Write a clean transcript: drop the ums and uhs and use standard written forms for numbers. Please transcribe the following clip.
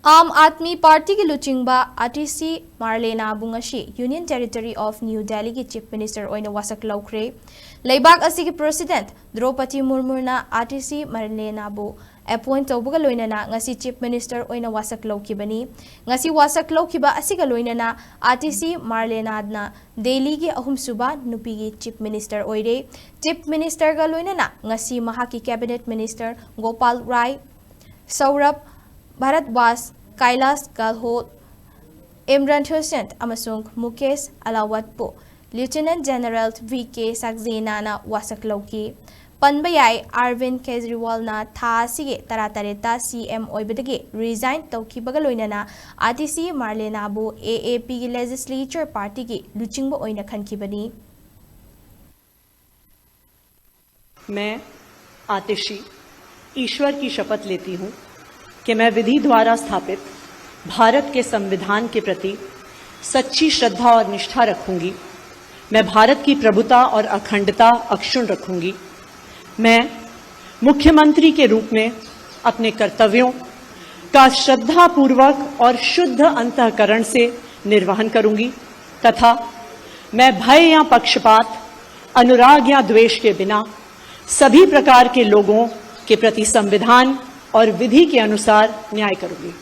आम आदमी पार्टी की लुचिंबा आतिशी मारलेना बुंगाशी union territory of new Delhi की चीफ मिनिस्टर ओइना वासक लौख्रे लेबाग असि की प्रेसिडेंट द्रौपदी मुर्मुना आतिशी मारलेना बु अपॉइंट तौबगा लोइनना ngasi चीफ मिनिस्टर ओइना वासक लौखिबनी ngasi वासक लौखिबा असिगा लोइनना आतिशी मारलेना ना दिल्ली की अहुम सुबा नुपी की चीफ मिनिस्टर ओइरे चीफ मिनिस्टर गा लोइनना ngasi महाकी कैबिनेट मिनिस्टर गोपाल राय सौरभ भारतवास कैलाश गहलोत इमरान हुसैन अमसुंग मुकेश अलावतपु लेफ्टिनेंट जनरल वीके सक्सेना वासक लौकी पनबयाई अरविंद केजरीवाल ना थासिगे तरातरेता सीएम ओइबदगे रिजाइन तौखिबगा लोइनना आतिशी मारलेना बु एएपी की लेजिस्लेचर पार्टी की लुचिंगबा ओइना खनखिबनी। मैं आतिशी ईश्वर की शपथ लेती हूँ कि मैं विधि द्वारा स्थापित भारत के संविधान के प्रति सच्ची श्रद्धा और निष्ठा रखूंगी। मैं भारत की प्रभुता और अखंडता अक्षुण्ण रखूंगी। मैं मुख्यमंत्री के रूप में अपने कर्तव्यों का श्रद्धापूर्वक और शुद्ध अंतःकरण से निर्वहन करूंगी तथा मैं भय या पक्षपात, अनुराग या द्वेष के बिना सभी प्रकार के लोगों के प्रति संविधान और विधि के अनुसार न्याय करूंगी।